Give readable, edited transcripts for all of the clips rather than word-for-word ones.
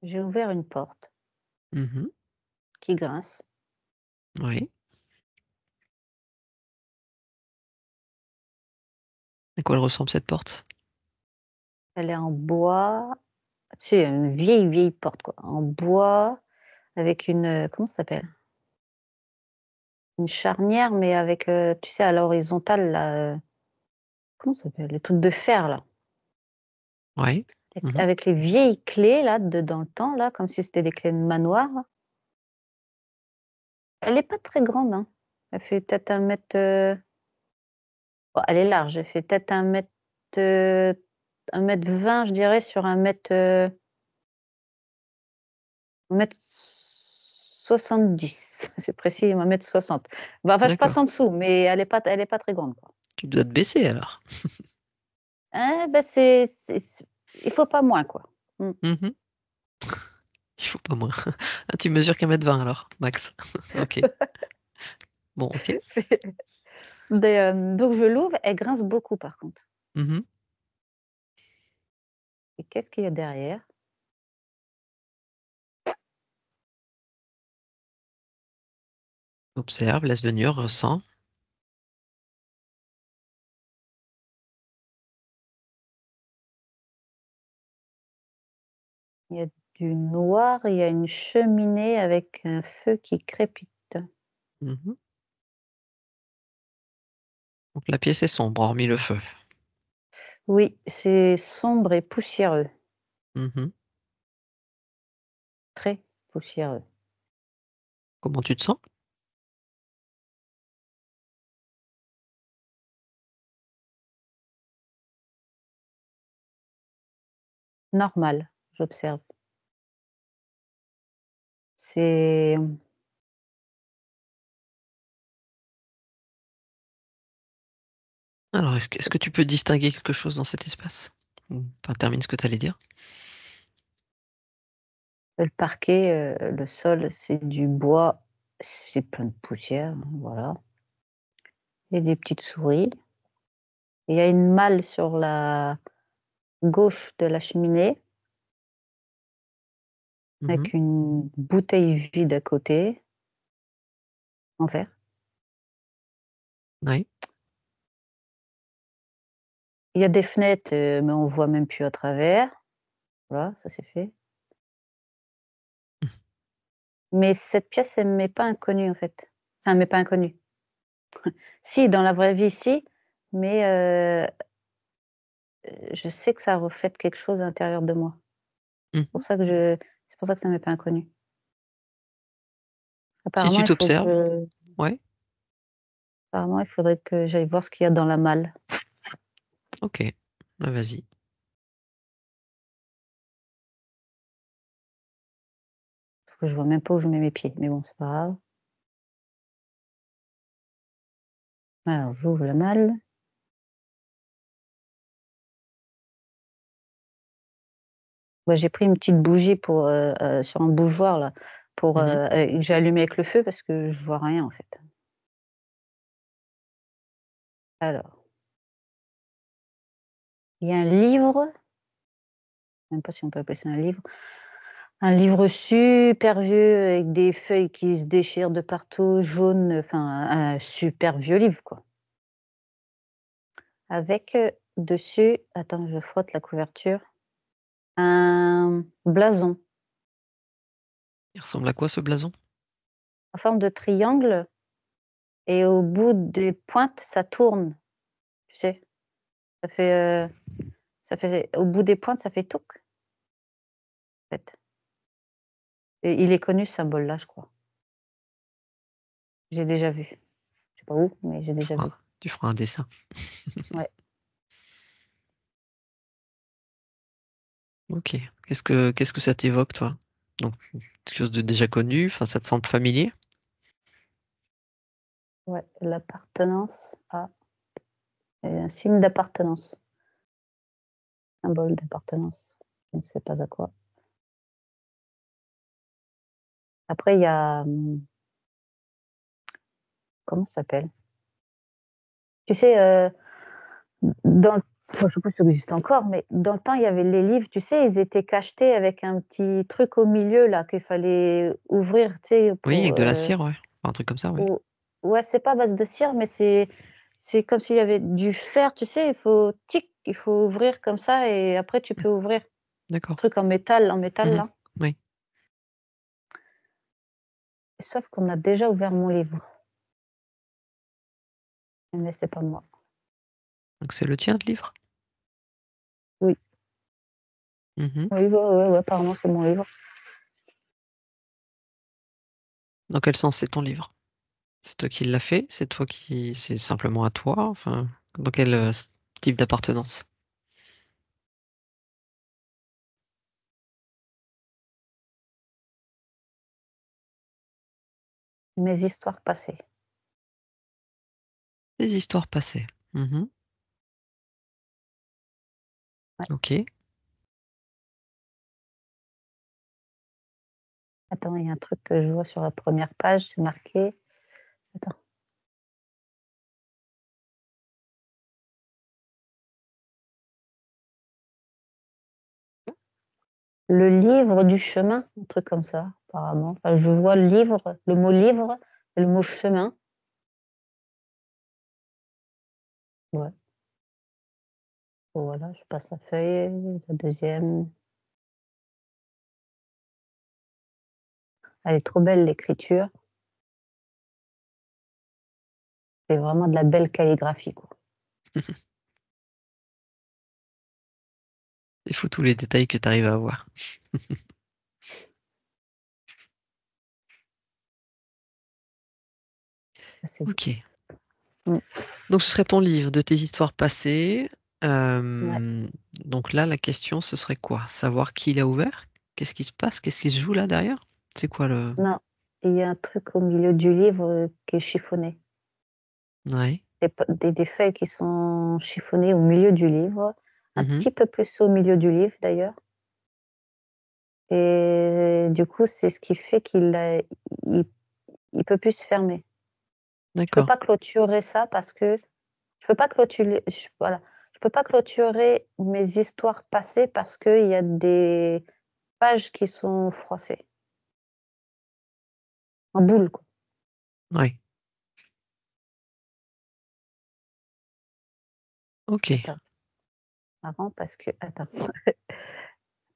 J'ai ouvert une porte Mmh. qui grince. Oui. À quoi elle ressemble cette porte? Elle est en bois, tu sais, une vieille, vieille porte quoi, en bois avec une, comment ça s'appelle? Une charnière mais avec, tu sais à l'horizontale là, comment ça s'appelle? Les trucs de fer là, Ouais. avec Mmh. avec les vieilles clés là de dans le temps là, comme si c'était des clés de manoir. Elle est pas très grande, hein. Elle fait peut-être 1 mètre, bah, elle est large, elle fait peut-être 1 mètre, 1 m 20 je dirais sur 1 mètre, 1 m 70. C'est précis, 1 m 60. Bah, enfin, je passe D'accord. en dessous, mais elle est pas très grande, quoi. Tu dois te baisser alors? Bah, c'est il faut pas moins, quoi. Mmh. Mmh. Il faut pas moins. Ah, tu mesures qu'1 m 20 alors, max? OK. Bon, OK. Mais, donc je l'ouvre, elle grince beaucoup par contre. Mmh. Et qu'est-ce qu'il y a derrière? Observe, laisse venir, ressens. Il y a du noir, il y a une cheminée avec un feu qui crépite. Mmh. Donc la pièce est sombre, hormis le feu. Oui, c'est sombre et poussiéreux, Mmh. très poussiéreux. Comment tu te sens? Normal, j'observe. C'est Alors est-ce que tu peux distinguer quelque chose dans cet espace? Enfin, termine ce que tu allais dire. le parquet, le sol, c'est du bois, c'est plein de poussière, hein, voilà. Il y a des petites souris. Il y a une malle sur la gauche de la cheminée Mmh. avec une bouteille vide à côté, en verre. Ouais. Il y a des fenêtres, mais on voit même plus à travers. Voilà, ça c'est fait. Mais cette pièce, elle m'est pas inconnue, en fait. Enfin, elle m'est pas inconnue. Si, dans la vraie vie, si, mais je sais que ça reflète quelque chose à l'intérieur de moi. Mmh. Pour ça que je c'est pour ça que ça m'est pas inconnu. Si Apparemment, tu il faut t'observes, que ouais, apparemment, il faudrait que j'aille voir ce qu'il y a dans la malle. OK. Bah, vas-y. Parce que je vois même pas où je mets mes pieds, mais bon, c'est pas grave. Alors, j'ouvre la malle. Ouais, j'ai pris une petite bougie pour, sur un bougeoir là, pour, Mmh. que j'ai allumé avec le feu parce que je vois rien en fait. Alors, il y a un livre, même pas si on peut appeler ça un livre super vieux avec des feuilles qui se déchirent de partout, jaune, enfin un super vieux livre quoi. Avec, dessus, attends, je frotte la couverture, un blason Il ressemble à quoi ce blason? en forme de triangle et au bout des pointes, ça tourne, tu sais? Ça fait, ça fait au bout des pointes, ça fait touc, en fait. Et il est connu ce symbole-là, je crois. J'ai déjà vu. Je sais pas où, mais j'ai déjà vu. Tu feras un dessin. Ouais. OK. Qu'est-ce que ça t'évoque toi? Donc quelque chose de déjà connu, enfin ça te semble familier? Ouais, l'appartenance à un signe d'appartenance, symbole d'appartenance, je ne sais pas à quoi. Après il y a, comment ça s'appelle? Tu sais, dans Moi, je sais pas si ça existe encore, mais dans le temps, il y avait les livres, tu sais, ils étaient cachetés avec un petit truc au milieu là qu'il fallait ouvrir, tu sais, Oui, pour, avec de la cire, ouais. Un truc comme ça, ouais. ou ouais, c'est pas à base de cire, mais c'est comme s'il y avait du fer, tu sais, il faut ouvrir comme ça et après tu peux ouvrir. D'accord. Truc en métal Mmh. là. Oui. Sauf qu'on a déjà ouvert mon livre. Mais c'est pas moi. Donc c'est le tien, le livre? Oui, Mmh. oui, ouais, ouais, ouais, apparemment c'est mon livre. Dans quel sens c'est ton livre? C'est toi qui l'as fait? C'est simplement à toi? Enfin, dans quel, type d'appartenance? Mes histoires passées. Des histoires passées. Mmh. Ouais. OK. Attends, il y a un truc que je vois sur la première page, c'est marqué. Attends. Le livre du chemin, un truc comme ça, apparemment. Enfin, je vois le mot livre et le mot chemin. Ouais. Voilà, je passe la feuille, la deuxième. Elle est trop belle l'écriture. C'est vraiment de la belle calligraphie, quoi. C'est fou tous les détails que tu arrives à avoir. Ça, c'est OK. mmh, Donc ce serait ton livre de tes histoires passées. ouais. Donc là, la question, ce serait quoi? Savoir qui l'a ouvert? Qu'est-ce qui se passe? Qu'est-ce qui se joue là derrière? C'est quoi le Non, il y a un truc au milieu du livre, qui est chiffonné. ouais. Des feuilles qui sont chiffonnées au milieu du livre, un Mmh. petit peu plus au milieu du livre d'ailleurs et du coup, c'est ce qui fait il il peut plus se fermer. Je peux D'accord. pas clôturer ça parce que je peux pas clôturer voilà, je peux pas clôturer mes histoires passées parce qu'il y a des pages qui sont froissées, en boule, quoi. Ouais. OK. Attends, marrant parce que attends,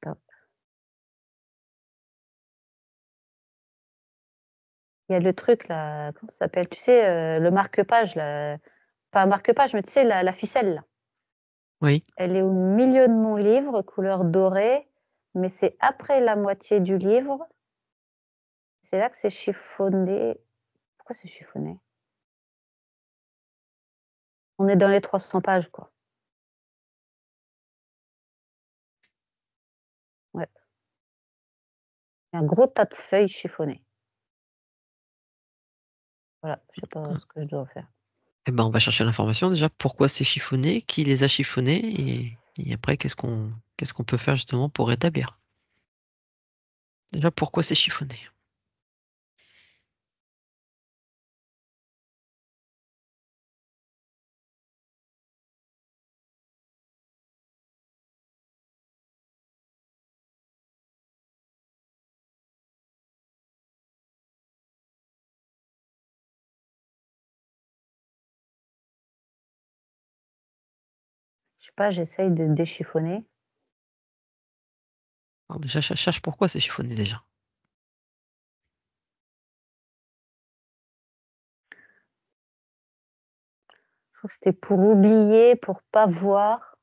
attends, il y a le truc là, comment ça s'appelle? Tu sais, le marque-page là, pas un marque-page, mais tu sais la ficelle là. Oui. Elle est au milieu de mon livre, couleur dorée, mais c'est après la moitié du livre. C'est là que c'est chiffonné. Pourquoi c'est chiffonné? On est dans les 300 pages, quoi. Ouais, il y a un gros tas de feuilles chiffonnées. Voilà, je sais pas ce que je dois faire. Et ben, on va chercher l'information déjà. Pourquoi c'est chiffonné? Qui les a chiffonnés? Et après, qu'est-ce qu'on peut faire justement pour rétablir? Déjà, pourquoi c'est chiffonné? Je sais pas, j'essaye de déchiffonner. Alors déjà, cherche pourquoi c'est chiffonné déjà. Je crois que c'était pour oublier, pour pas voir,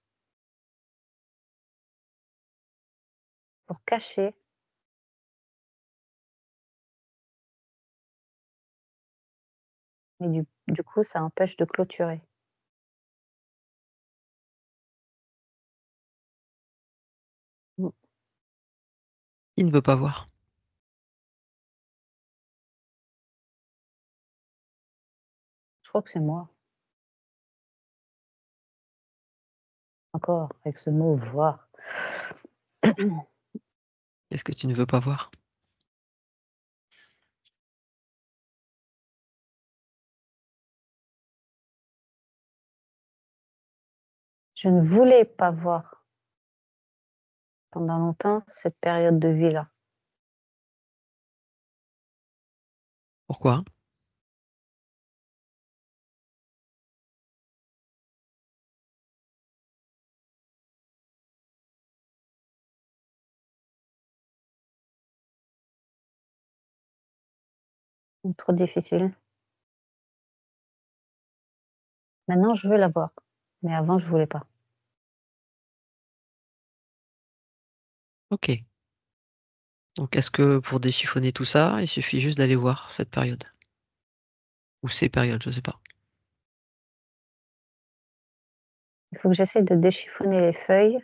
pour cacher, mais du coup, ça empêche de clôturer. Mmh, Il ne veut pas voir. je crois que c'est moi. Encore avec ce mot «voir». Qu'est-ce que tu ne veux pas voir? Je ne voulais pas voir pendant longtemps cette période de vie-là. Pourquoi? Trop difficile. Maintenant, je veux la voir, mais avant, je voulais pas. OK. Donc est-ce que pour déchiffonner tout ça, il suffit juste d'aller voir cette période? Ou ces périodes, je sais pas. Il faut que j'essaye de déchiffonner les feuilles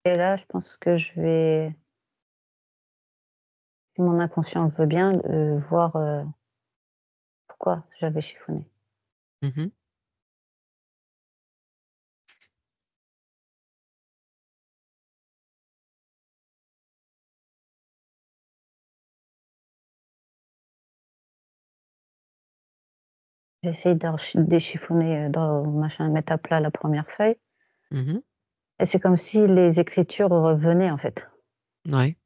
et là, je pense que je vais, si mon inconscient le veut bien, voir, pourquoi j'avais chiffonné. Mmh. J'ai essayé déchiffonner, dans machin, mettre à plat la première feuille Mmh. et c'est comme si les écritures revenaient, en fait. Ouais.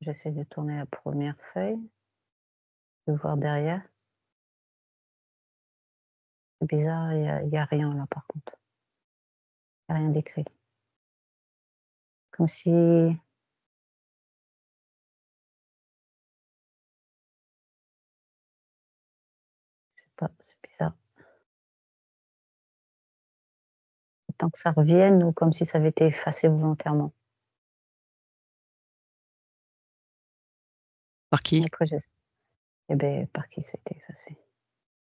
J'essaie de tourner la première feuille, de voir derrière. C'est bizarre, il y a rien là, par contre. Il y a rien d'écrit. Comme si, je sais pas, c'est bizarre. Tant que ça revienne ou comme si ça avait été effacé volontairement. Par qui? Après j'ess et beh, par qui ça a été effacé?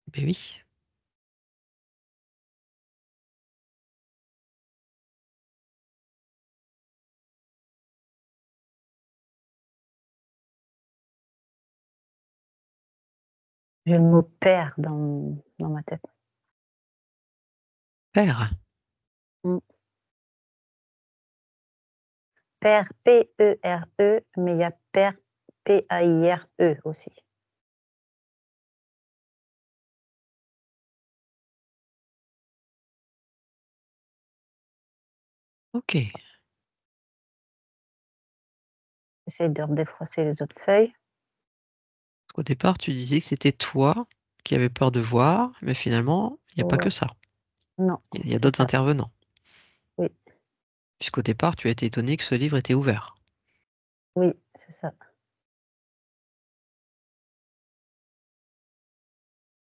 Beh, oui. J'ai le mot père dans ma tête. Père. Mmh. Père, P-E-R-E, mais il y a père, P-A-I-R-E aussi. OK. J'essaye de redéfroisser les autres feuilles. Au départ, tu disais que c'était toi qui avais peur de voir, mais finalement, il y a pas que Ouais, ça. non, Il y a c'est d'autres ça. intervenants. Oui, Puisqu'au départ, tu as été étonné que ce livre était ouvert. oui, c'est ça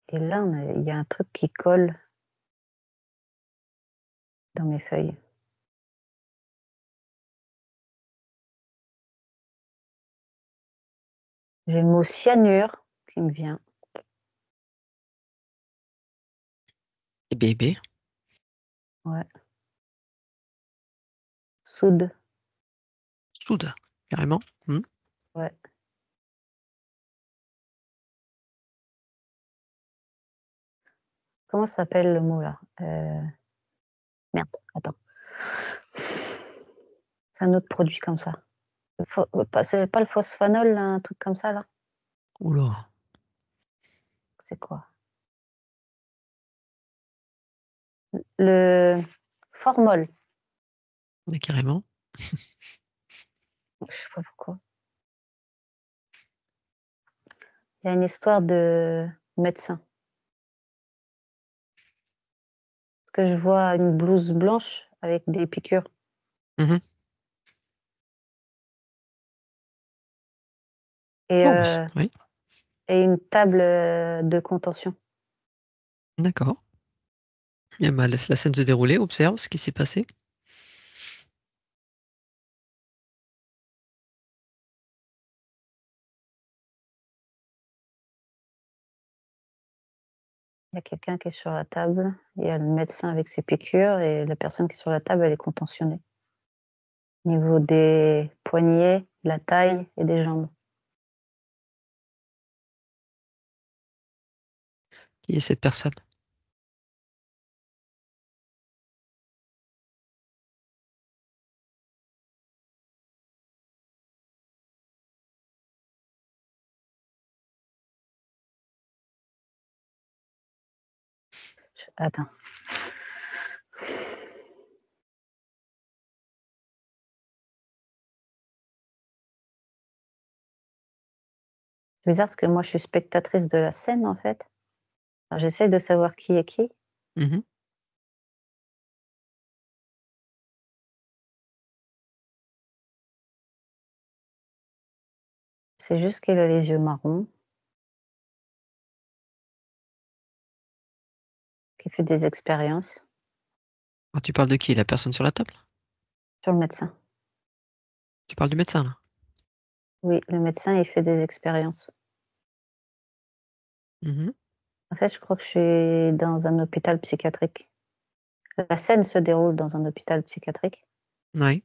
et là, il y a un truc qui colle dans mes feuilles. J'ai le mot cyanure qui me vient. Et bébé, Ouais, soude, soude, carrément. Mmh. ouais. Comment ça s'appelle le mot là? Merde, attends. C'est un autre produit comme ça. C'est pas le phosphanol là, un truc comme ça là? Ouh là, C'est quoi? Le formol, mais carrément. je sais pas pourquoi. Il y a une histoire de médecin. Parce que je vois une blouse blanche avec des piqûres Mmh. et Oh, bah, heu oui, et une table, de contention. d'accord. Et bah, laisse la scène se dérouler, observe ce qui s'est passé. Il y a quelqu'un qui est sur la table, il y a le médecin avec ses piqûres et la personne qui est sur la table, elle est contentionnée. Au niveau des poignets, la taille et des jambes. Qui est cette personne? Attends. C'est bizarre parce que moi, je suis spectatrice de la scène, en fait. Alors j'essaie de savoir qui est qui. Mmh. C'est juste qu'il a les yeux marrons, qu'il fait des expériences Ah, tu parles de qui? La personne sur la table? sur le médecin. Tu parles du médecin, là? Oui, le médecin, il fait des expériences. Mmh. En fait, je crois que je suis dans un hôpital psychiatrique. La scène se déroule dans un hôpital psychiatrique Ouais.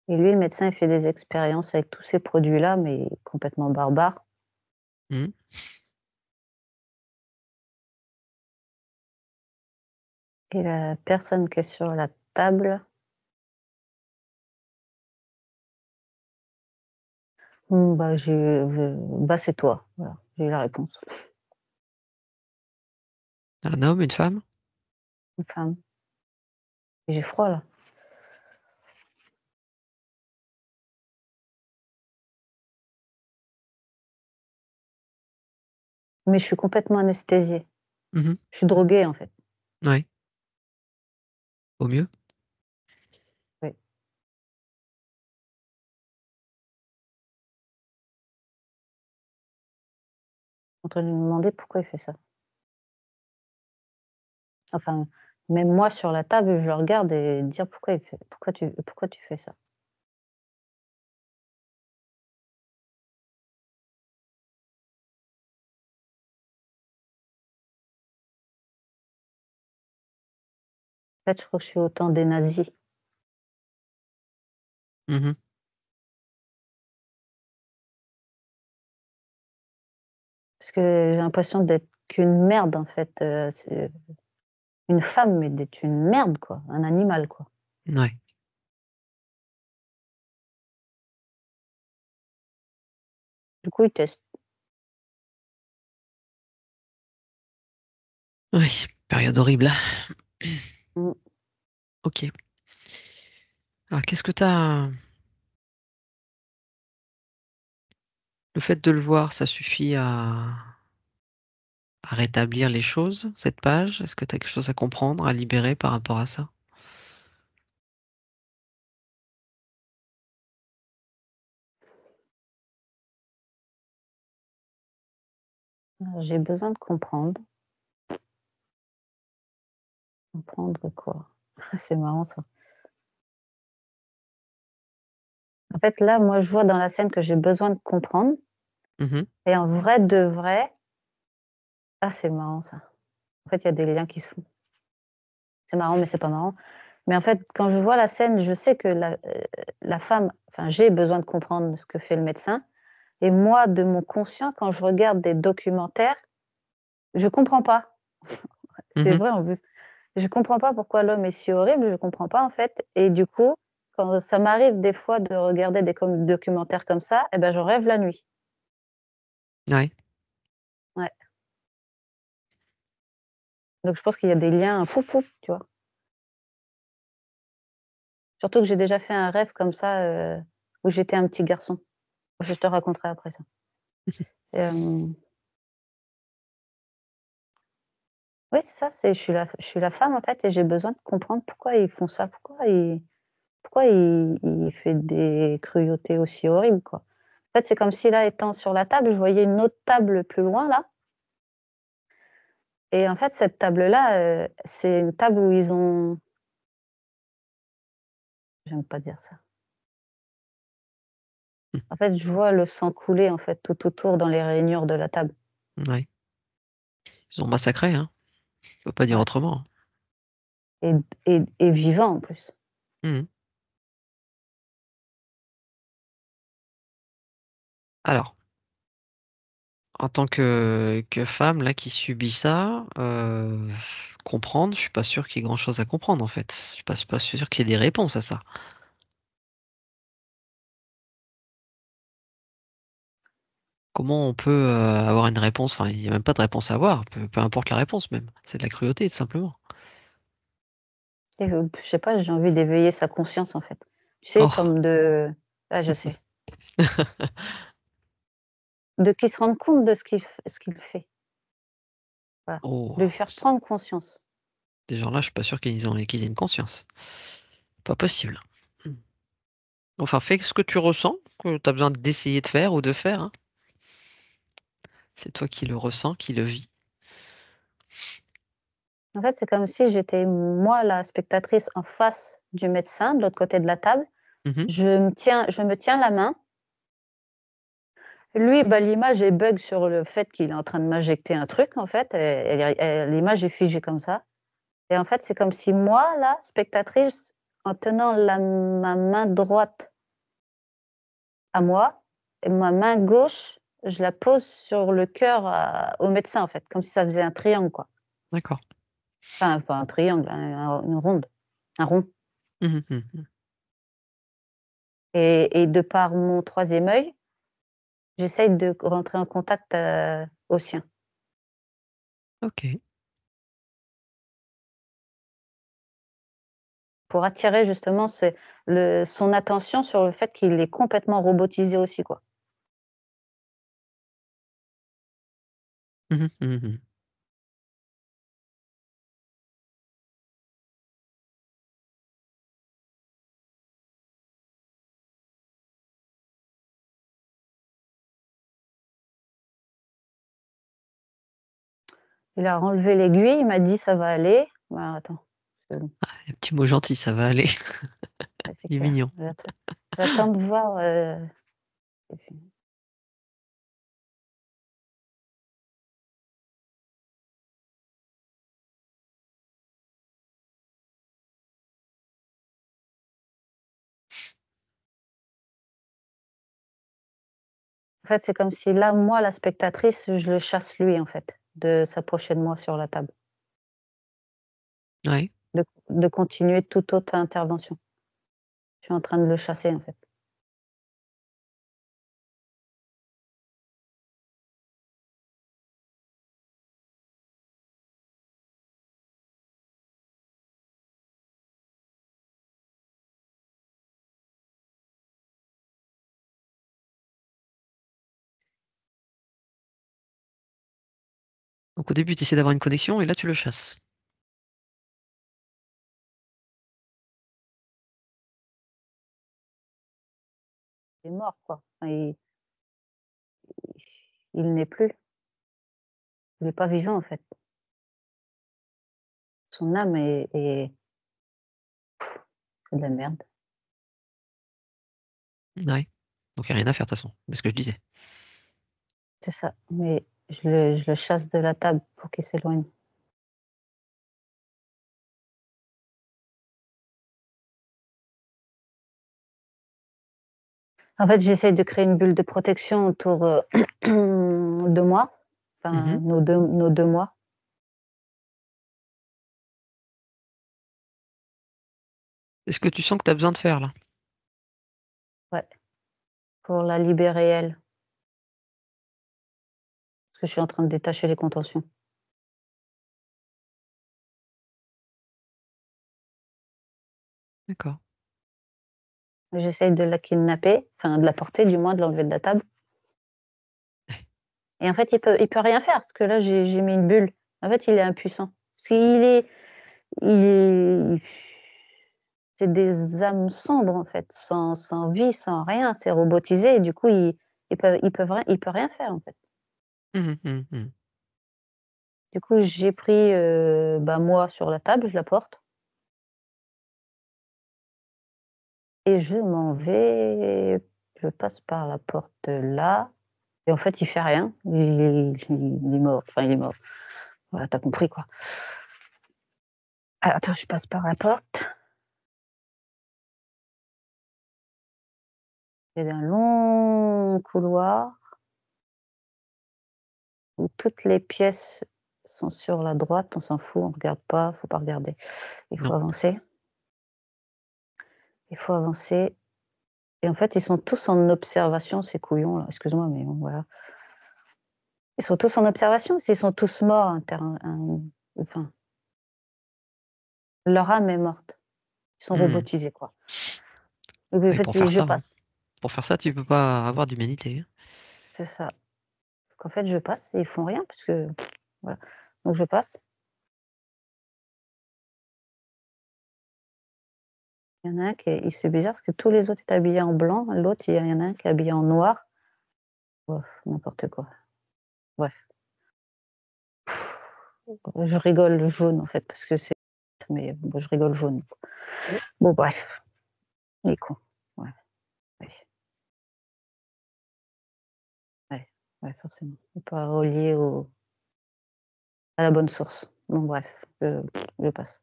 et lui, le médecin, il fait des expériences avec tous ces produits-là, mais complètement barbares. Mmh. Et la personne qui est sur la table, bah, bah, c'est toi. Voilà, j'ai eu la réponse. Un homme, une femme? Une femme. J'ai froid là. Mais je suis complètement anesthésiée. Mmh. Je suis droguée, en fait. Ouais. Au mieux? Oui. En train de lui demander pourquoi il fait ça. Enfin, même moi sur la table, je le regarde et dire: «Pourquoi tu fais ça?» En fait, je crois que je suis au temps des nazis. Mmh. Parce que j'ai l'impression d'être qu'une merde, en fait, c'est une femme, mais d'être une merde, quoi, un animal, quoi. Ouais. Du coup, ils testent. Oui, période horrible. Mmh. OK. Alors qu'est-ce que tu as le fait de le voir, ça suffit à rétablir les choses, cette page? Est-ce que tu as quelque chose à comprendre, à libérer par rapport à ça? J'ai besoin de comprendre. Comprendre quoi? C'est marrant ça. En fait, là, moi, je vois dans la scène que j'ai besoin de comprendre Mmh. et en vrai de vrai c'est marrant ça. En fait, il y a des liens qui se font. C'est marrant, mais c'est pas marrant. Mais en fait, quand je vois la scène, je sais que la femme enfin, j'ai besoin de comprendre ce que fait le médecin et moi, de mon conscient, quand je regarde des documentaires, je comprends pas. C'est Mmh. vrai en plus. Je comprends pas pourquoi l'homme est si horrible, je comprends pas en fait et du coup, quand ça m'arrive des fois de regarder des documentaires comme ça et ben, j'en rêve la nuit. Ouais. Ouais. Donc je pense qu'il y a des liens fou fou, tu vois? Surtout que j'ai déjà fait un rêve comme ça, où j'étais un petit garçon. Je te raconterai après ça. Hem, oui, c'est ça, je suis la femme, en fait et j'ai besoin de comprendre pourquoi ils font ça, pourquoi il fait des cruautés aussi horribles, quoi. En fait, c'est comme si là, étant sur la table, je voyais une autre table plus loin, là et en fait, cette table-là, c'est une table où ils ont j'aime pas dire ça. En fait, je vois le sang couler, en fait, tout autour dans les rainures de la table. Ouais. Ils ont massacré, hein, on peut pas dire Ouais autrement. et vivant, en plus. Mmh. Alors, en tant que femme là qui subit ça, comprendre, je suis pas sûr qu'il y ait grand chose à comprendre en fait. Je suis pas sûr qu'il y ait des réponses à ça. Comment on peut avoir une réponse? Enfin, il n'y a même pas de réponse à avoir, peu importe la réponse même. C'est de la cruauté, tout simplement. Et je sais pas, j'ai envie d'éveiller sa conscience, en fait. Tu sais, Oh, comme de je sais. De qu'il se rende compte de ce qu'il fait. Voilà. oh, De lui faire prendre conscience. ces gens-là, je suis pas sûr qu'ils aient une conscience. Pas possible. Enfin, fais ce que tu ressens, que tu as besoin d'essayer de faire ou de faire, hein. C'est toi qui le ressens, qui le vis. En fait, c'est comme si j'étais moi la spectatrice en face du médecin, de l'autre côté de la table. Mhm. Je me tiens la main. Lui, bah, l'image est bug sur le fait qu'il est en train de m'injecter un truc, en fait, l'image est figée comme ça et en fait, c'est comme si moi, là, spectatrice, en tenant ma main droite à moi et ma main gauche, je la pose sur le cœur au médecin, en fait, comme si ça faisait un triangle, quoi. D'accord. Enfin, pas un triangle, une ronde, un rond Mhm, mhm. et de par mon troisième œil, j'essaye de rentrer en contact, au sien. Ok. Pour attirer justement son attention sur le fait qu'il est complètement robotisé aussi, quoi. Mhm, mhm. Il a enlevé l'aiguille, il m'a dit: «Ça va aller». Bah, attends, c'est bon, Un petit mot gentil, ça va aller. ouais, c'est Il est clair. mignon. J'attends de voir, en fait, c'est comme si là, moi, la spectatrice, je le chasse lui, en fait, de s'approcher de moi sur la table, Ouais. de continuer toute autre intervention. Je suis en train de le chasser, en fait. Donc au début, tu essaies d'avoir une connexion et là, tu le chasses. Il est mort, quoi. Enfin, il n'est plus, il n'est pas vivant, en fait. Son âme est c'est de la merde. Ouais. Donc il n'y a rien à faire de toute façon. C'est ce que je disais. C'est ça, mais je le chasse de la table pour qu'il s'éloigne. En fait, j'essaye de créer une bulle de protection autour, de moi, enfin Mhm. nos deux moi. C'est ce que tu sens que tu as besoin de faire là. Ouais, pour la libérer elle, parce que je suis en train de détacher les contentions. D'accord. J'essaye de la kidnapper, enfin de la porter du moins, de l'enlever de la table et en fait, il peut rien faire parce que là, j'ai mis une bulle. En fait, il est impuissant. Parce qu'il est il est c'est des âmes sombres, en fait, sans vie, sans rien, c'est robotisé et du coup, il peut rien faire, en fait. Mhm, mhm, mhm. Du coup, j'ai pris, bah, moi sur la table, je la porte et je m'en vais. Je passe par la porte là et en fait, il fait rien. Il est mort, enfin, il est mort. Voilà, tu as compris, quoi. Ah, attends, je passe par la porte. C'est un long couloir où toutes les pièces sont sur la droite. On s'en fout, on regarde pas, faut pas regarder. Il Non. faut avancer, il faut avancer et en fait, ils sont tous en observation, ces couillons là, excuse-moi, mais bon, voilà. Ils sont tous en observation, s'ils sont tous morts, enfin, leur âme est morte. Ils sont robotisés, quoi. Donc, en Et fait, pour faire je ça, hein. passe. Pour faire ça, tu peux pas avoir d'humanité, hein. C'est ça. Donc, en fait, je passe et ils font rien parce que voilà. Donc je passe. Il y en a un qui est c'est bizarre parce que tous les autres étaient habillés en blanc. L'autre, il y en a un qui est habillé en noir. Bof, n'importe quoi. Bref. Je rigole jaune, en fait, parce que c'est mais bon, je rigole jaune. Bon, bref, il est con. Ouais, ouais, ouais, ouais, forcément. On pas relié à la bonne source. Bon, bref, je passe.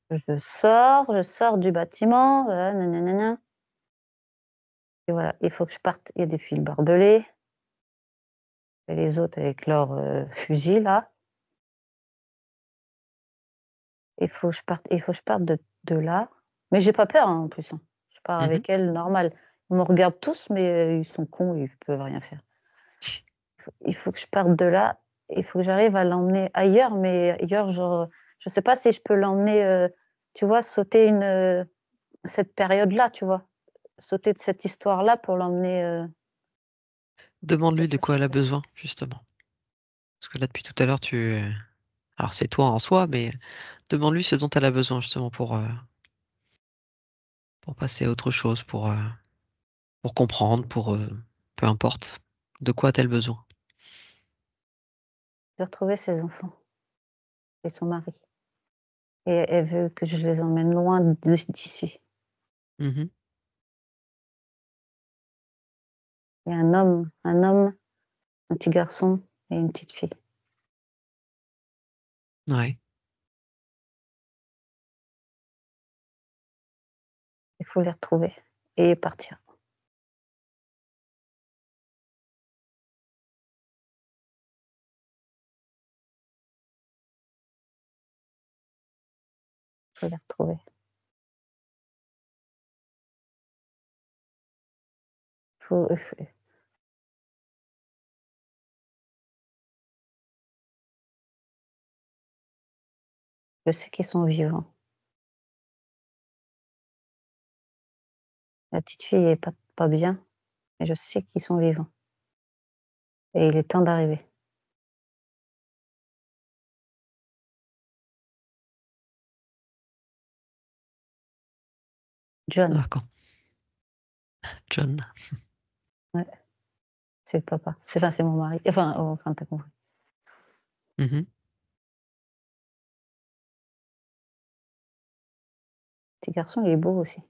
Je sors du bâtiment, nanana et voilà, il faut que je parte. Il y a des fils barbelés et les autres avec leurs, fusils là. Il faut que je parte de là. Mais j'ai pas peur, hein, en plus, hein. Je pars Mmh. avec elle normal. Ils me regardent tous, mais ils sont cons, ils peuvent rien faire. Il faut que je parte de là, il faut que j'arrive à l'emmener ailleurs, mais ailleurs, genre, je sais pas si je peux l'emmener, tu vois, sauter cette période-là, tu vois? Sauter de cette histoire-là pour l'emmener, Demande-lui de ça quoi elle a serait besoin, justement. Parce que là, depuis tout à l'heure, alors c'est toi en soi, mais demande-lui ce dont elle a besoin, justement, pour passer à autre chose, pour comprendre, peu importe. De quoi a-t-elle besoin? de retrouver ses enfants et son mari et elle veut que je les emmène loin d'ici. Mmh. Il y a un homme, un petit garçon et une petite fille. Ouais, Il faut les retrouver et partir. Il faut les retrouver. Faut f Je sais qu'ils sont vivants. La petite fille est pas bien, mais je sais qu'ils sont vivants et il est temps d'arriver. John, d'accord. John. ouais, c'est le papa. C'est mon mari. Enfin, tu compris. Mmh. Petit garçon, il est beau aussi.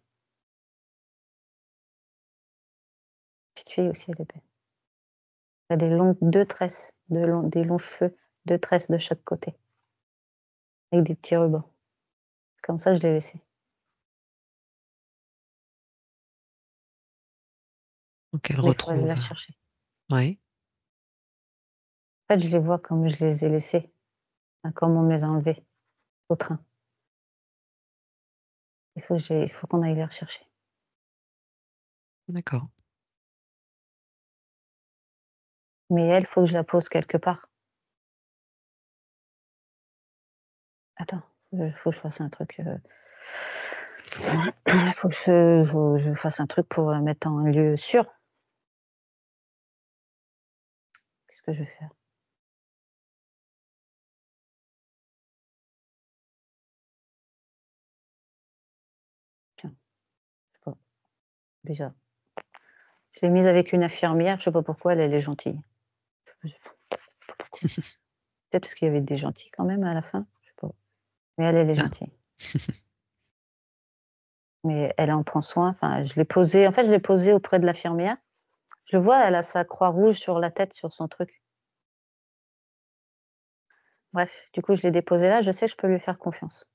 Petite fille aussi, elle est belle. Elle a des longues 2 tresses, des longs cheveux, 2 tresses de chaque côté, avec des petits rubans. Comme ça, je l'ai laissé. Donc elle Mais il faut aller la retrouve, chercher. ouais, En fait, je les vois comme je les ai laissés, enfin, comme on me les a enlevés au train. Il faut qu'on aille les rechercher. d'accord. Mais elle, faut que je la pose quelque part. Attends, faut que je fasse un truc, faut que je fasse un truc pour la mettre en lieu sûr. Qu'est-ce que je vais faire? Tiens, je sais pas, déjà, je l'ai mise avec une infirmière, je sais pas pourquoi, elle est gentille. Je sais pas pourquoi. Peut-être parce qu'il y avait des gentils quand même à la fin, je sais pas. Mais elle est Ah, gentille. Mais elle en prend soin, enfin, je l'ai posée auprès de l'infirmière. Je le vois, elle a sa croix rouge sur la tête, sur son truc. Bref, du coup, je l'ai déposée là, je sais que je peux lui faire confiance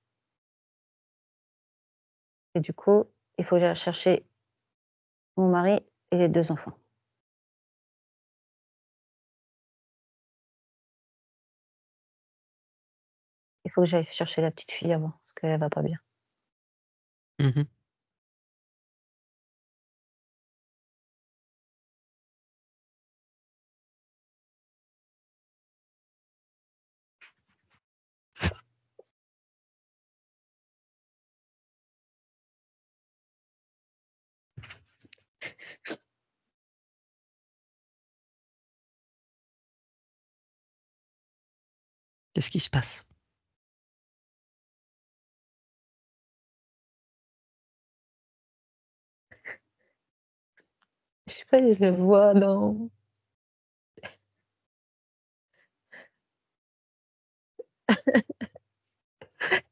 et du coup, il faut que j'aille chercher mon mari et les 2 enfants. Il faut que j'aille chercher la petite fille avant, parce qu'elle va pas bien. mmh. Qu'est-ce qui se passe? Je sais pas, je le vois dans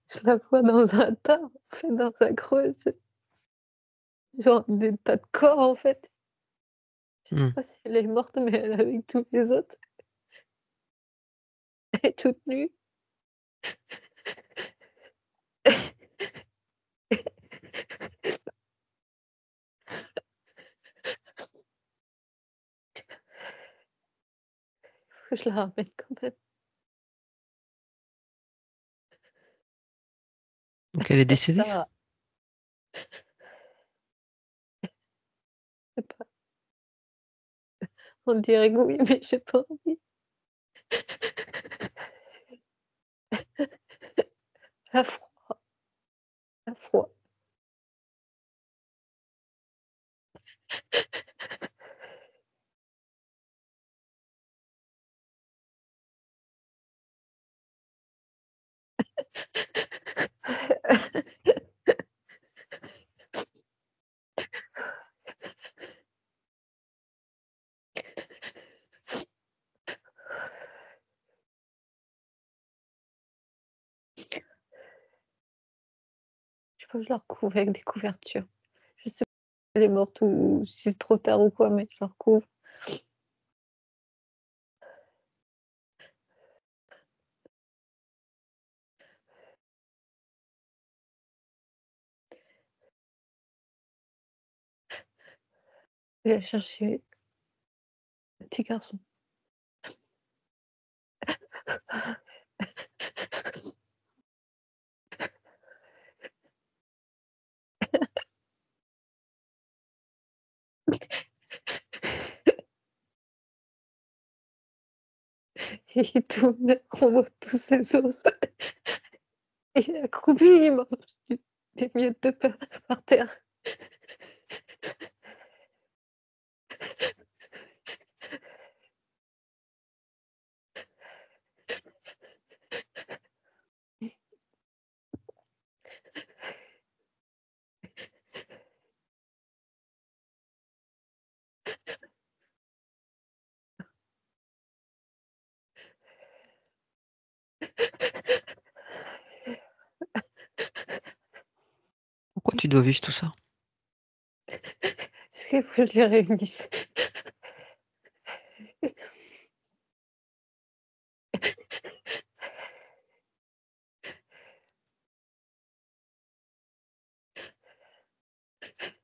je la vois dans un tas, en fait, dans un creux, genre des tas de corps, en fait. Je sais Mmh. pas si elle est morte, mais elle est avec tous les autres. Elle est toute nue. Faut que je la ramène quand même. Donc elle est Ça décédée? ça je sais pas, on dirait que oui, mais j'ai pas envie. À froid, à froid. Je sais pas, je la recouvre avec des couvertures. Je sais pas si elle est morte ou si c'est trop tard ou quoi, mais je la recouvre. Je vais aller chercher le petit garçon. Il est tout maigre, on voit tous ses os. Il est accroupi, il mange des miettes de pain par terre. Pourquoi tu dois vivre tout ça? Est-ce qu'il faut que je les réunisse?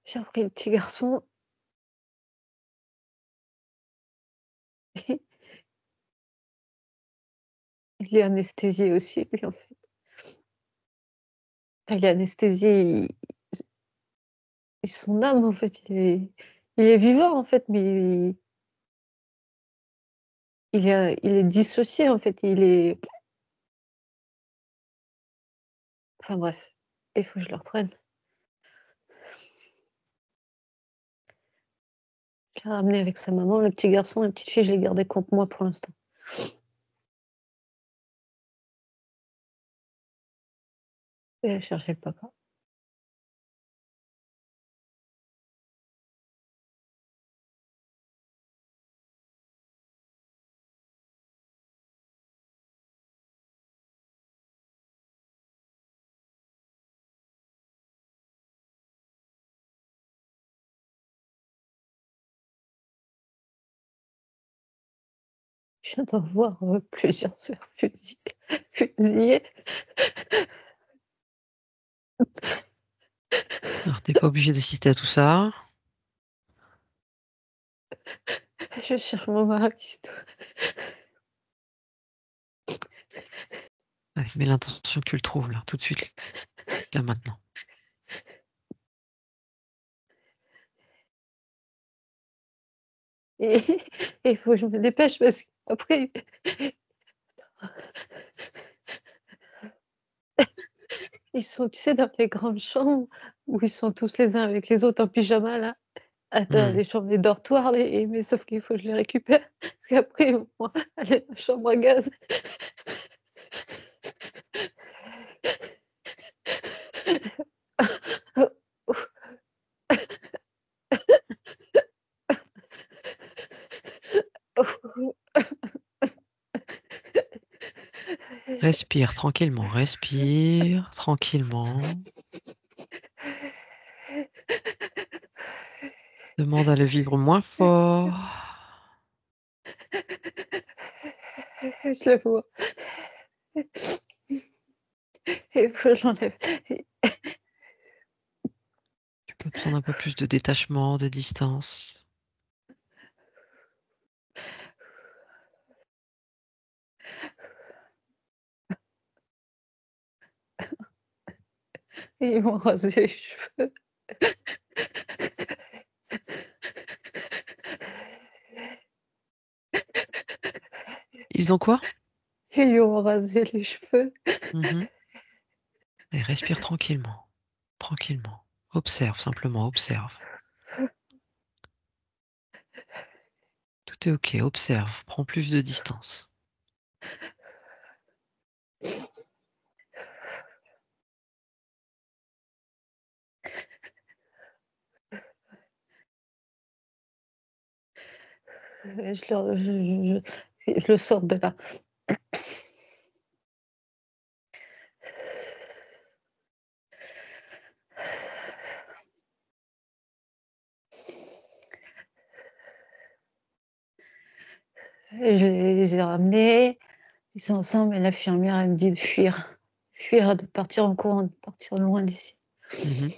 J'ai repris le petit garçon. Il est anesthésié aussi, lui, en fait. Enfin, il est anesthésié, son âme, en fait, il est vivant, en fait, mais il est dissocié, en fait, enfin bref, il faut que je le reprenne. Je l'ai ramené avec sa maman, le petit garçon, la petite fille, je l'ai gardé contre moi pour l'instant. Je vais aller chercher le papa. Je viens d'en voir, plusieurs se faire fusiller. Alors tu pas obligé d'assister à tout ça. Je cherche mon mari, c'est tout. Allez, mets l'intention que tu le trouves là, tout de suite, là maintenant. Et il faut que je me dépêche parce qu'après ils sont, tu sais, dans les grandes chambres où ils sont tous les uns avec les autres en pyjama là, dans Mmh. les chambres, les dortoirs, mais sauf qu'il faut que je les récupère parce qu'après ils vont aller dans la chambre à gaz. Respire tranquillement, respire tranquillement. Demande à le vivre moins fort. Je le vois. Il faut que j'enlève. Tu peux prendre un peu plus de détachement, de distance. Ils m'ont rasé les cheveux. Ils ont quoi? Ils lui ont rasé les cheveux. Mhm. Et respire tranquillement, tranquillement. Observe, simplement observe. Tout est ok, observe, prends plus de distance. Je le sors de là. Et je les ai ramenés. Ils sont ensemble et l'infirmière, elle me dit de fuir. Fuir, de partir en courant, de partir loin d'ici. Mhm.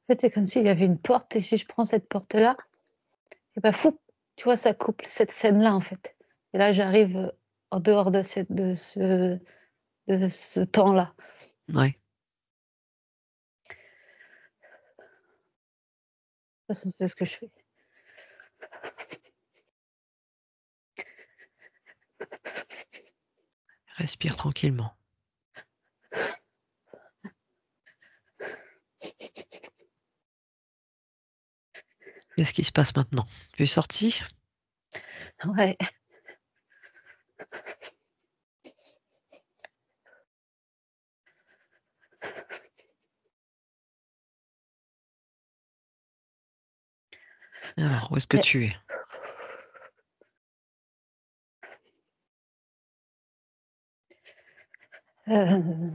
En fait, c'est comme s'il y avait une porte et si je prends cette porte-là, et bah fou, tu vois, ça coupe cette scène-là, en fait. Et là, j'arrive, en dehors de ce temps-là. Ouais, De toute façon, c'est ce que je fais. respire tranquillement. Qu'est-ce qui se passe maintenant? Tu es sorti? Ouais. Alors, où est-ce que Et tu es? je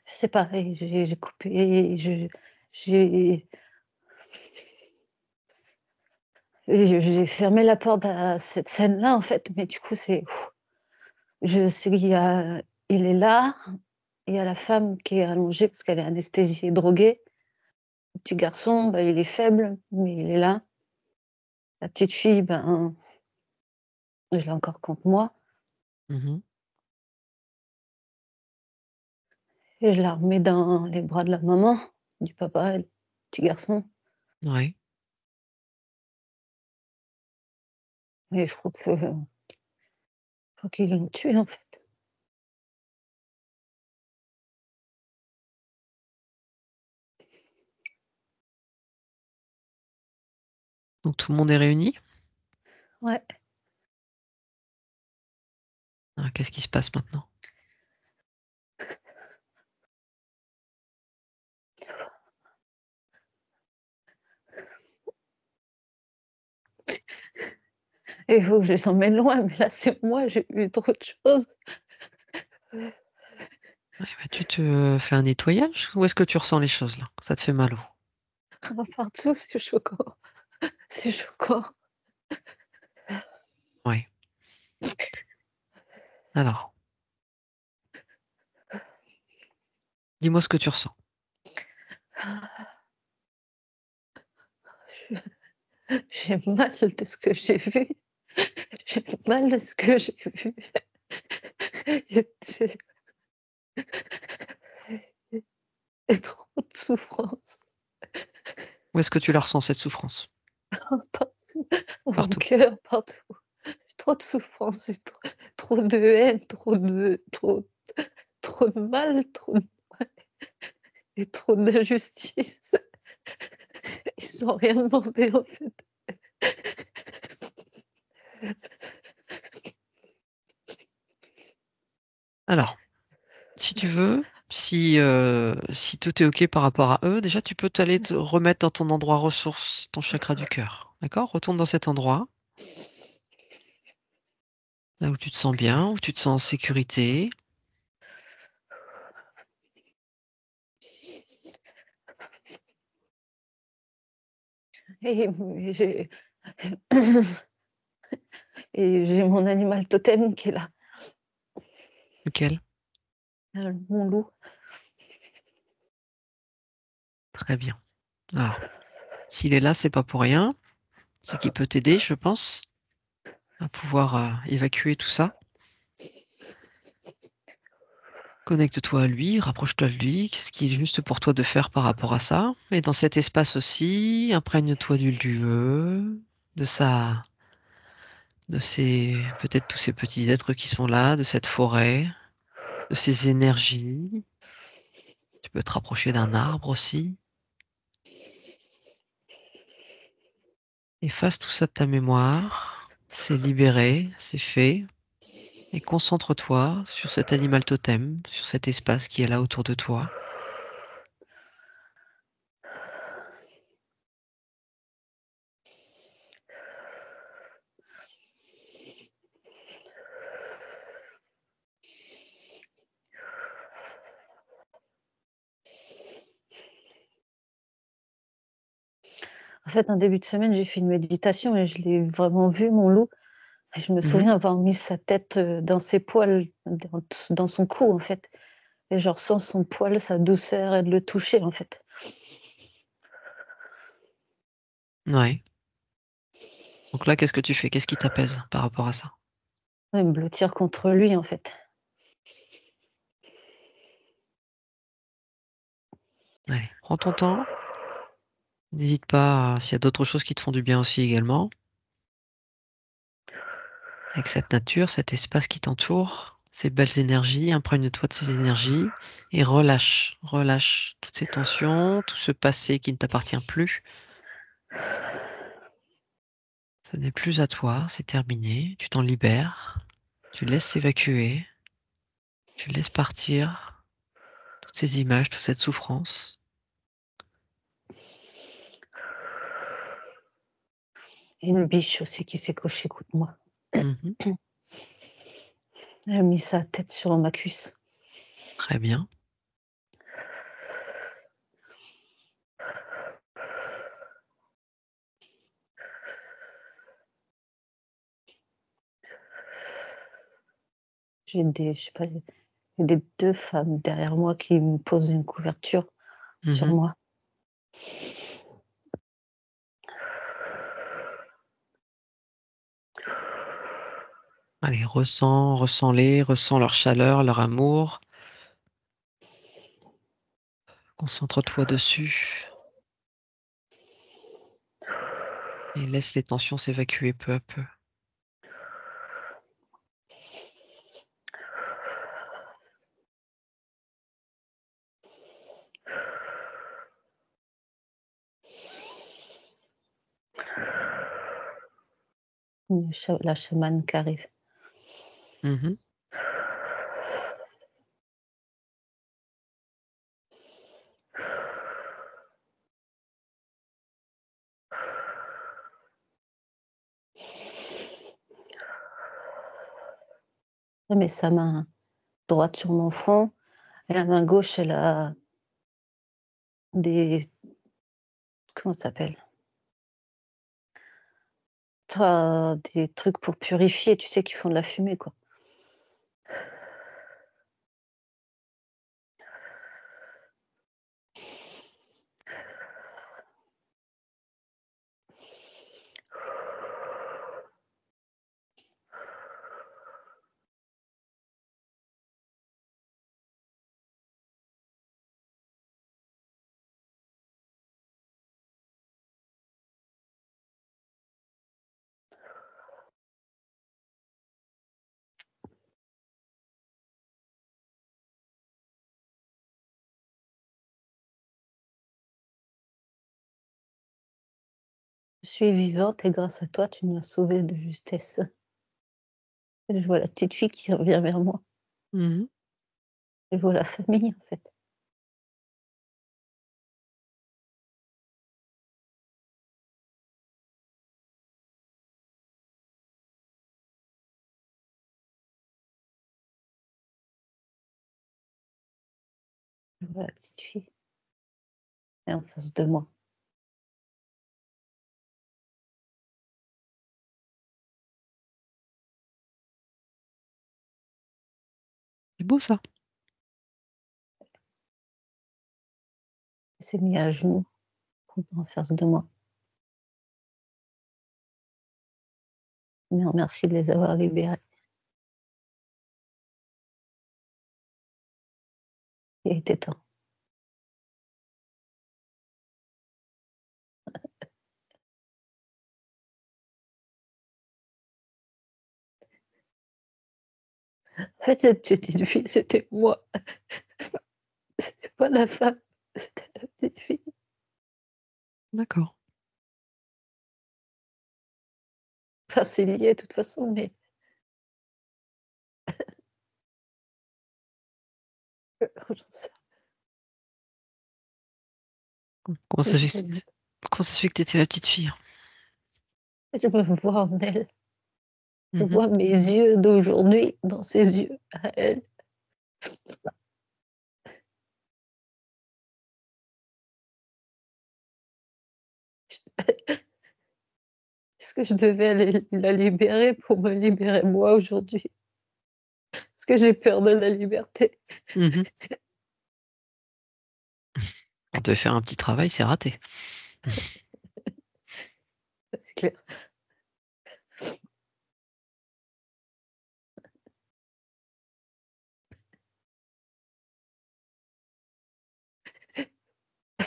sais pas, et j'ai coupé, j'ai j'ai fermé la porte à cette scène-là, en fait, mais du coup, c'est je sais il est là, il y a la femme qui est allongée parce qu'elle est anesthésiée, droguée. Le petit garçon, bah, il est faible, mais il est là. La petite fille, ben, je l'ai encore contre moi Mhm. et je la remets dans les bras de la maman, du papa et le petit garçon Ouais. et je crois qu'ils l'ont tué, en fait. Donc tout le monde est réuni? Ouais. Ah, qu'est-ce qui se passe maintenant? Et il faut que je les emmène loin, mais là, c'est moi, j'ai eu trop de choses. Ouais, bah, tu te fais un nettoyage? Où est-ce que tu ressens les choses là? Ça te fait mal où? Partout, c'est choquant, c'est choquant. Ouais. Alors, dis-moi ce que tu ressens. J'ai mal de ce que j'ai vu. J'ai mal de ce que j'ai vu. J'ai trop de souffrance Où est-ce que tu la ressens cette souffrance? partout, dans mon Partout. cœur, partout. J'ai trop de souffrance, j'ai trop de haine, trop de mal, et trop d'injustice. Ils ont rien demandé, en fait. Alors, si si tout est OK par rapport à eux, déjà tu peux t'aller te remettre dans ton endroit ressource, ton chakra du cœur. D'accord? Retourne dans cet endroit, là où tu te sens bien, où tu te sens en sécurité. Et j'ai et j'ai mon animal totem qui est là, Lequel? mon loup. Très bien. Alors, s'il est là, c'est pas pour rien. C'est qu'il peut t'aider, je pense, à pouvoir évacuer tout ça. Connecte-toi à lui, rapproche-toi de lui. Qu'est-ce qui est juste pour toi de faire par rapport à ça? Et dans cet espace aussi, imprègne-toi du lieu, de sa, peut-être tous ces petits êtres qui sont là, de cette forêt, de ces énergies. Tu peux te rapprocher d'un arbre aussi. Efface tout ça de ta mémoire. C'est libéré, c'est fait. Et concentre-toi sur cet animal totem, sur cet espace qui est là autour de toi. En fait, en début de semaine, j'ai fait une méditation et je l'ai vraiment vu, mon loup. Et je me Mhm. souviens avoir mis sa tête, dans ses poils, dans son cou, en fait. Et je ressens son poil, sa douceur et de le toucher, en fait. Ouais. Donc là, qu'est-ce que tu fais? Qu'est-ce qui t'apaise par rapport à ça? Et me blottir contre lui, en fait. Allez, prends ton temps. N'hésite pas, s'il y a d'autres choses qui te font du bien aussi également. Avec cette nature, cet espace qui t'entoure, ces belles énergies, imprègne-toi de ces énergies et relâche, relâche toutes ces tensions, tout ce passé qui ne t'appartient plus. Ce n'est plus à toi, c'est terminé, tu t'en libères, tu laisses s'évacuer, tu laisses partir toutes ces images, toute cette souffrance. Et une biche aussi qui s'est couchée contre moi. Mhm. Elle a mis sa tête sur ma cuisse. Très bien. J'ai des, je sais pas, des 2 femmes derrière moi qui me posent une couverture sur Mhm. moi. Allez, ressens, ressens-les, ressens leur chaleur, leur amour. Concentre-toi dessus et laisse les tensions s'évacuer peu à peu. La chamane qui arrive. Mhm. Elle met sa main droite sur mon front et la main gauche, elle a des, comment ça s'appelle? Tu des trucs pour purifier, tu sais, qui font de la fumée, quoi. Je suis vivante et grâce à toi, tu m'as sauvée de justesse. Et je vois la petite fille qui revient vers moi. Mhm. Je vois la famille, en fait. Je vois la petite fille, elle est en face de moi. C'est beau ça. Elle s'est mise à genoux en face de moi. Mais merci de les avoir libérés. Il était temps. En fait, cette petite fille, c'était moi. C'était pas la femme, c'était la petite fille. D'accord. Enfin, c'est lié de toute façon, mais j'en sais Comment ça rien. fait que, comment ça se fait que t'étais la petite fille? Je me vois en elle. Je Mhm. vois mes yeux d'aujourd'hui dans ses yeux à elle. Est-ce que je devais aller la libérer pour me libérer moi aujourd'hui? Parce que j'ai peur de la liberté. Mhm. On devait faire un petit travail, c'est raté. C'est clair.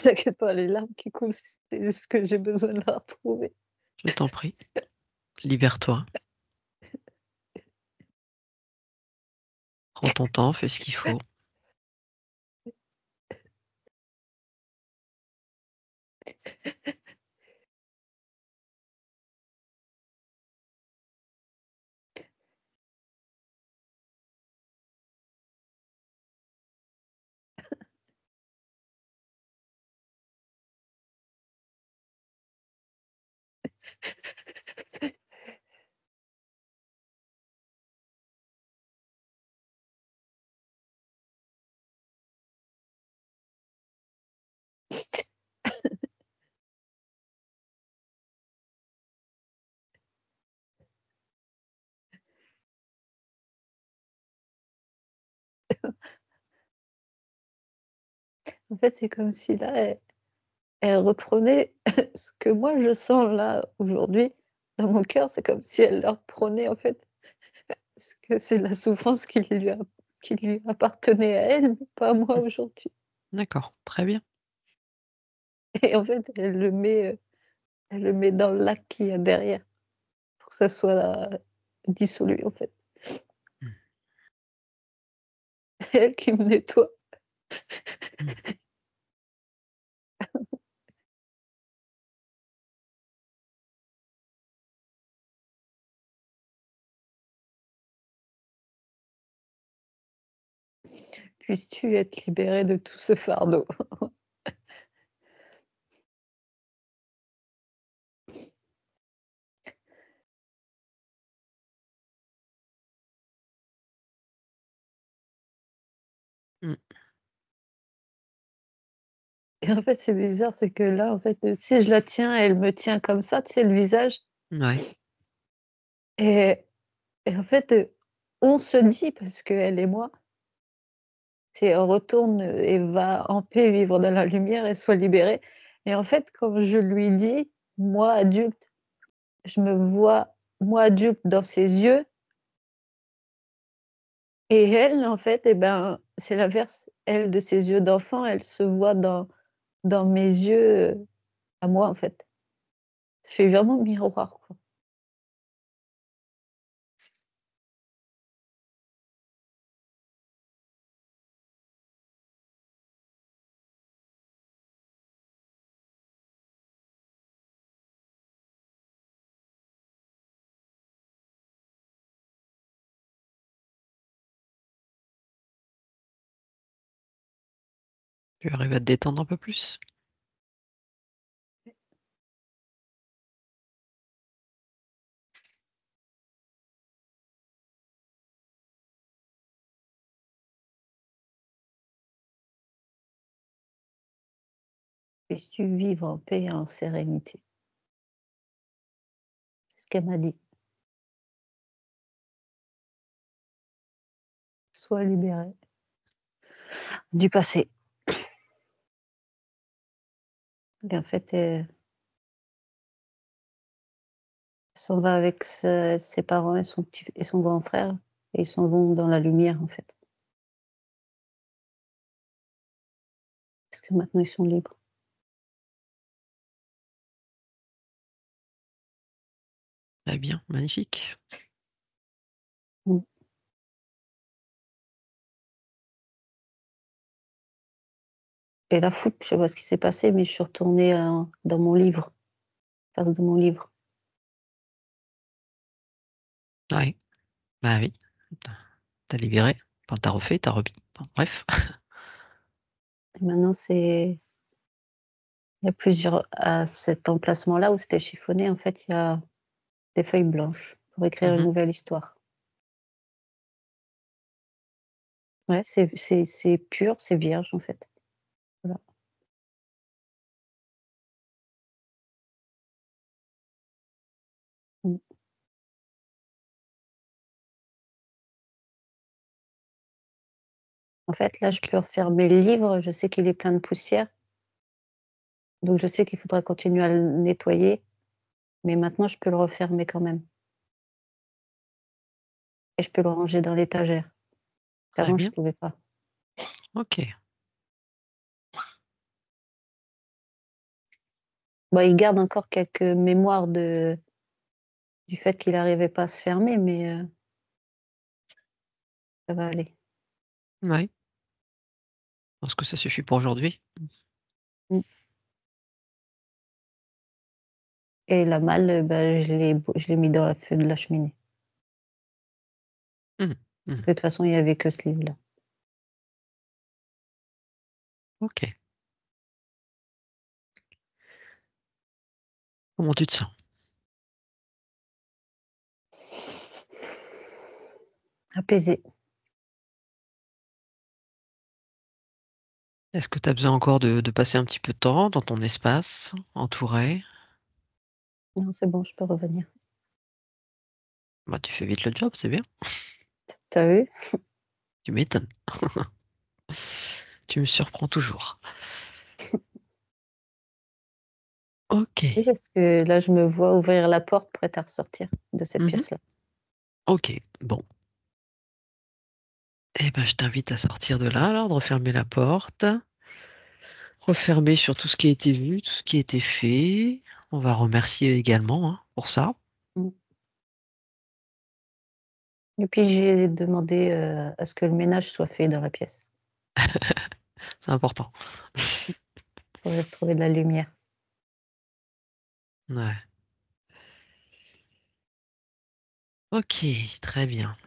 T'inquiète pas, les larmes qui coulent, c'est juste que j'ai besoin de la retrouver. Je t'en prie. Libère-toi. Prends ton temps, fais ce qu'il faut. En fait, c'est comme si là, elle reprenait ce que moi je sens là aujourd'hui dans mon cœur, c'est comme si elle le reprenait en fait, parce que c'est la souffrance qui lui appartenait à elle, mais pas à moi aujourd'hui. D'accord, très bien. Et en fait, elle le met dans le lac qu'il y a derrière pour que ça soit dissolu en fait. Mm. C'est elle qui me nettoie. Mm. Puisses-tu être libérée de tout ce fardeau. Mm. Et en fait, c'est bizarre, c'est que là, en fait, si je la tiens, elle me tient comme ça, tu sais, le visage Ouais. et en fait, on se dit, parce qu'elle et moi, c'est retourne, et va en paix vivre dans la lumière et sois libérée. Et en fait, quand je lui dis, moi adulte, je me vois, moi adulte, dans ses yeux et elle, en fait, et ben, c'est l'inverse. Elle, de ses yeux d'enfant, elle se voit dans mes yeux, à moi, en fait. Ça fait vraiment miroir, quoi. Tu arrives à te détendre un peu plus? Puisses-tu vivre en paix et en sérénité. C'est ce qu'elle m'a dit. Sois libéré du passé. Et en fait, elle s'en va avec ses parents et son grand frère et ils s'en vont dans la lumière, en fait. Parce que maintenant ils sont libres. Très bien, magnifique. Mmh. Et la foutre, je sais pas ce qui s'est passé, mais je suis retournée, dans mon livre, face de mon livre. Ouais, bah oui. Tu libéré, enfin tu refait, t'as remis. Bon, bref. Et maintenant il y a plusieurs à cet emplacement-là où c'était chiffonné, en fait, il y a des feuilles blanches pour écrire une Mmh. nouvelle histoire. Ouais, c'est pur, c'est vierge, en fait. Voilà. Mmh. En fait, là, je OK. peux refermer le livre, je sais qu'il est plein de poussière, donc je sais qu'il faudra continuer à le nettoyer, mais maintenant je peux le refermer quand même et je peux le ranger dans l'étagère, Très qu'avant je bien. pouvais pas. OK. Bah, il garde encore quelques mémoires du fait qu'il arrivait pas à se fermer, mais ça va aller. Ouais. Je pense que ça suffit pour aujourd'hui. Mmh. Et la malle, bah, je l'ai mis dans le feu de la cheminée. Mmh. Mmh. De toute façon, il y avait que ce livre-là. OK. Comment tu te sens? Apaisée. Est-ce que tu as besoin encore de passer un petit peu de temps dans ton espace, entouré? Non, c'est bon, je peux revenir. Bah, tu fais vite le job, c'est bien. Tu as vu? Tu m'étonnes. Tu me surprends toujours. Oui, OK. parce que là, je me vois ouvrir la porte prête à ressortir de cette Mmh. pièce-là. OK, bon. Eh ben, je t'invite à sortir de là alors, de refermer la porte, refermer sur tout ce qui a été vu, tout ce qui a été fait. On va remercier également, hein, pour ça. Mmh. Et puis j'ai demandé, à ce que le ménage soit fait dans la pièce, C'est important. pour retrouver de la lumière. Ouais. OK, très bien.